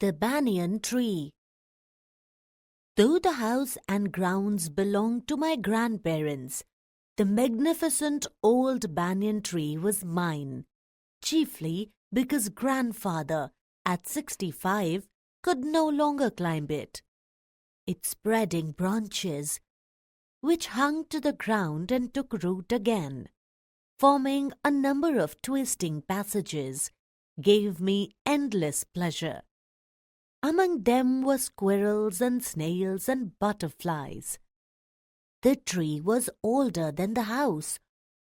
The Banyan Tree. Though the house and grounds belonged to my grandparents, the magnificent old banyan tree was mine, chiefly because grandfather, at 65, could no longer climb it. Its spreading branches, which hung to the ground and took root again, forming a number of twisting passages, gave me endless pleasure. Among them were squirrels and snails and butterflies. The tree was older than the house,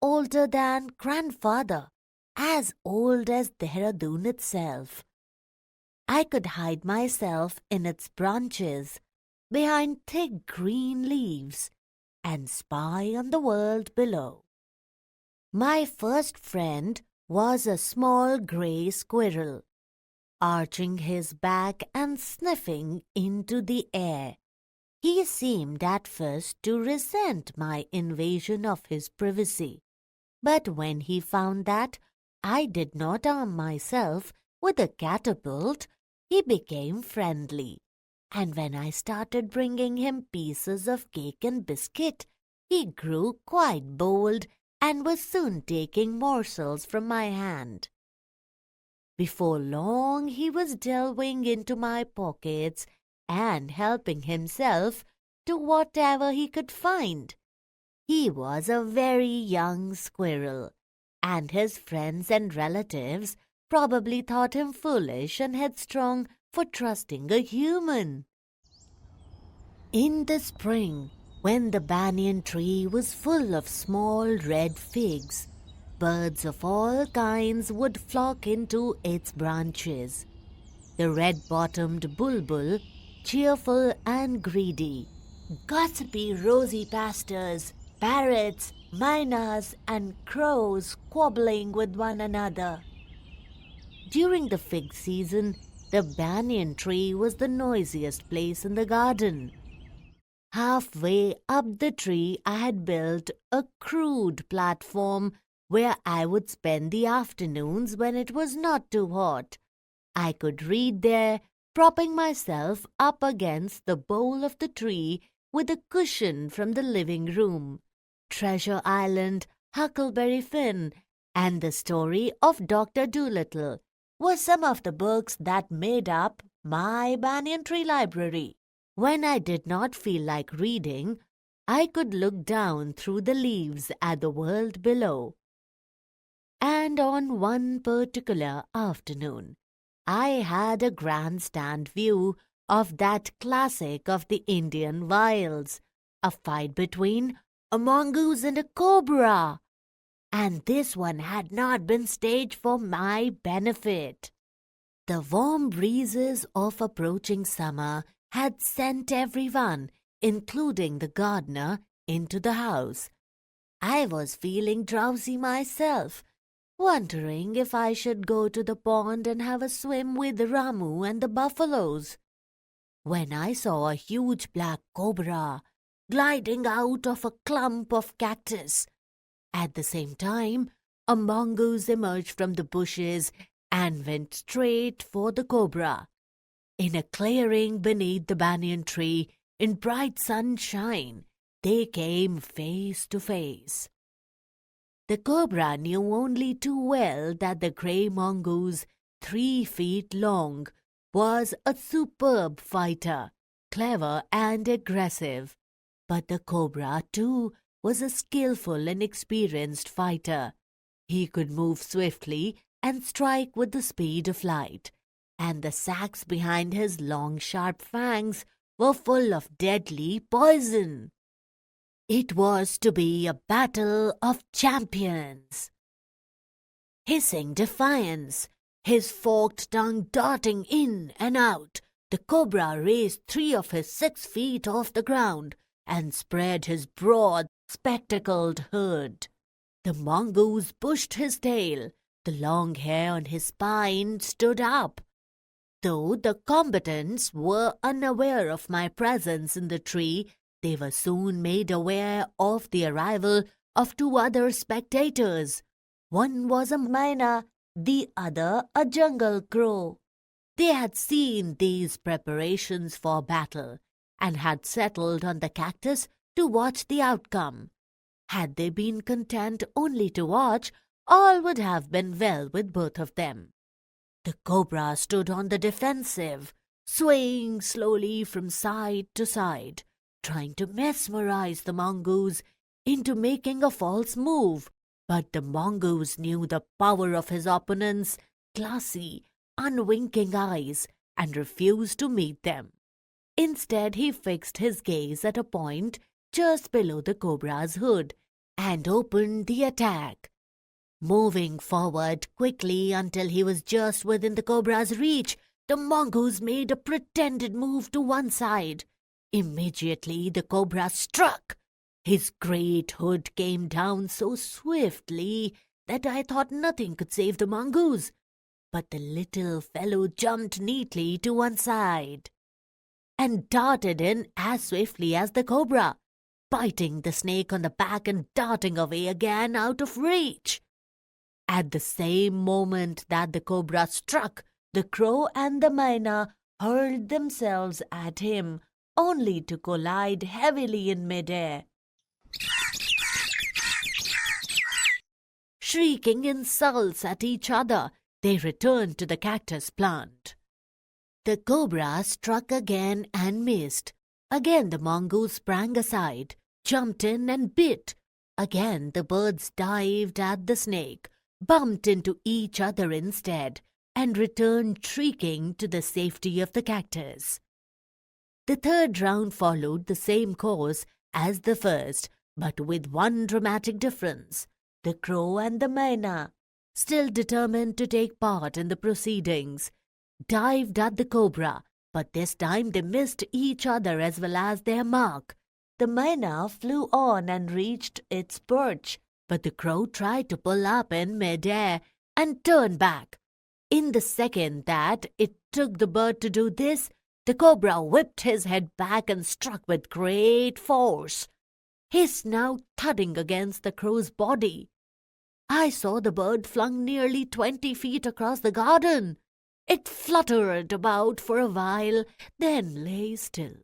older than grandfather, as old as Dehradun itself. I could hide myself in its branches, behind thick green leaves, and spy on the world below. My first friend was a small grey squirrel, arching his back and sniffing into the air. He seemed at first to resent my invasion of his privacy, but when he found that I did not arm myself with a catapult, he became friendly, and when I started bringing him pieces of cake and biscuit, he grew quite bold and was soon taking morsels from my hand. Before long he was delving into my pockets and helping himself to whatever he could find. He was a very young squirrel, and his friends and relatives probably thought him foolish and headstrong for trusting a human. In the spring, when the banyan tree was full of small red figs, birds of all kinds would flock into its branches. The red-bottomed bulbul, cheerful and greedy, gossipy rosy pastors, parrots, mynas, and crows squabbling with one another. During the fig season, the banyan tree was the noisiest place in the garden. Halfway up the tree I had built a crude platform where I would spend the afternoons when it was not too hot. I could read there, propping myself up against the bole of the tree with a cushion from the living room. Treasure Island, Huckleberry Finn, and the story of Dr. Dolittle were some of the books that made up my banyan tree library. When I did not feel like reading, I could look down through the leaves at the world below. And on one particular afternoon, I had a grandstand view of that classic of the Indian wilds, a fight between a mongoose and a cobra. And this one had not been staged for my benefit. The warm breezes of approaching summer had sent everyone, including the gardener, into the house. I was feeling drowsy myself, wondering if I should go to the pond and have a swim with Ramu and the buffaloes, when I saw a huge black cobra gliding out of a clump of cactus. At the same time, a mongoose emerged from the bushes and went straight for the cobra. In a clearing beneath the banyan tree, in bright sunshine, they came face to face. The cobra knew only too well that the grey mongoose, 3 feet long, was a superb fighter, clever and aggressive. But the cobra, too, was a skillful and experienced fighter. He could move swiftly and strike with the speed of light, and the sacs behind his long sharp fangs were full of deadly poison. It was to be a battle of champions. Hissing defiance, his forked tongue darting in and out, the cobra raised 3 of his 6 feet off the ground and spread his broad, spectacled hood. The mongoose pushed his tail. The long hair on his spine stood up. Though the combatants were unaware of my presence in the tree, they were soon made aware of the arrival of 2 other spectators. One was a myna, the other a jungle crow. They had seen these preparations for battle and had settled on the cactus to watch the outcome. Had they been content only to watch, all would have been well with both of them. The cobra stood on the defensive, swaying slowly from side to side, trying to mesmerize the mongoose into making a false move. But the mongoose knew the power of his opponent's glassy, unwinking eyes and refused to meet them. Instead, he fixed his gaze at a point just below the cobra's hood and opened the attack. Moving forward quickly until he was just within the cobra's reach, the mongoose made a pretended move to one side. Immediately, the cobra struck. His great hood came down so swiftly that I thought nothing could save the mongoose. But the little fellow jumped neatly to one side and darted in as swiftly as the cobra, biting the snake on the back and darting away again out of reach. At the same moment that the cobra struck, the crow and the myna hurled themselves at him, only to collide heavily in midair. Shrieking insults at each other, they returned to the cactus plant. The cobra struck again and missed. Again the mongoose sprang aside, jumped in and bit. Again the birds dived at the snake, bumped into each other instead, and returned shrieking to the safety of the cactus. The third round followed the same course as the first, but with one dramatic difference. The crow and the myna, still determined to take part in the proceedings, dived at the cobra, but this time they missed each other as well as their mark. The myna flew on and reached its perch, but the crow tried to pull up in midair and turn back. In the second that it took the bird to do this, the cobra whipped his head back and struck with great force, his snout thudding against the crow's body. I saw the bird flung nearly 20 feet across the garden. It fluttered about for a while, then lay still.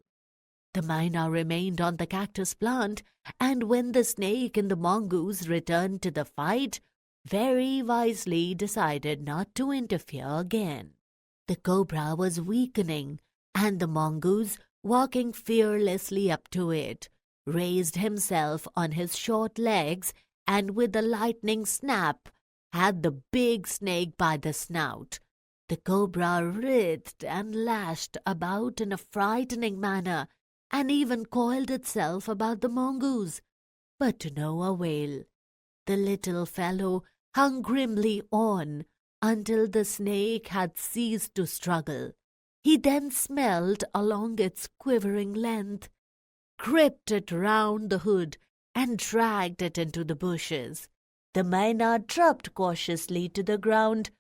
The myna remained on the cactus plant, and when the snake and the mongoose returned to the fight, very wisely decided not to interfere again. The cobra was weakening, and the mongoose, walking fearlessly up to it, raised himself on his short legs and with a lightning snap had the big snake by the snout. The cobra writhed and lashed about in a frightening manner and even coiled itself about the mongoose, but to no avail. The little fellow hung grimly on until the snake had ceased to struggle. He then smelled along its quivering length, gripped it round the hood, and dragged it into the bushes. The myna dropped cautiously to the ground,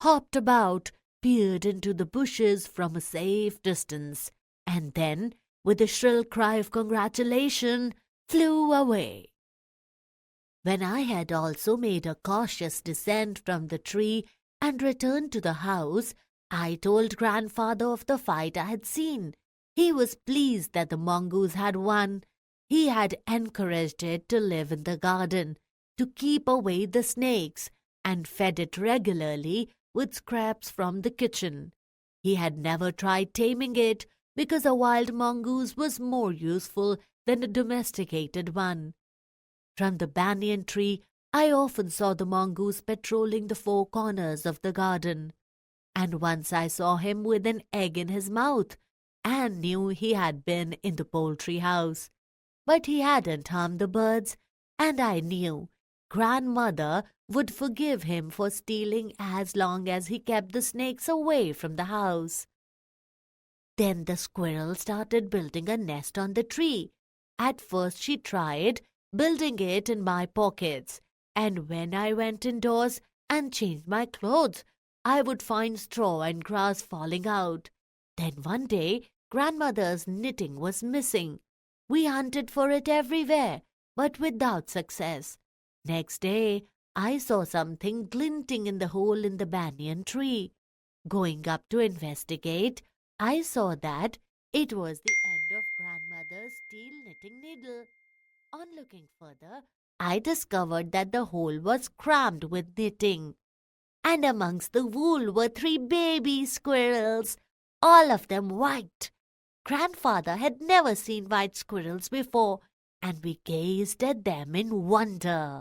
hopped about, peered into the bushes from a safe distance, and then, with a shrill cry of congratulation, flew away. When I had also made a cautious descent from the tree and returned to the house, I told grandfather of the fight I had seen. He was pleased that the mongoose had won. He had encouraged it to live in the garden, to keep away the snakes, and fed it regularly with scraps from the kitchen. He had never tried taming it because a wild mongoose was more useful than a domesticated one. From the banyan tree, I often saw the mongoose patrolling the four corners of the garden, and once I saw him with an egg in his mouth and knew he had been in the poultry house. But he hadn't harmed the birds, and I knew grandmother would forgive him for stealing as long as he kept the snakes away from the house. Then the squirrel started building a nest on the tree. At first she tried building it in my pockets, and when I went indoors and changed my clothes, I would find straw and grass falling out. Then one day, grandmother's knitting was missing. We hunted for it everywhere, but without success. Next day, I saw something glinting in the hole in the banyan tree. Going up to investigate, I saw that it was the end of grandmother's steel knitting needle. On looking further, I discovered that the hole was crammed with knitting, and amongst the wool were 3 baby squirrels, all of them white. Grandfather had never seen white squirrels before, and we gazed at them in wonder.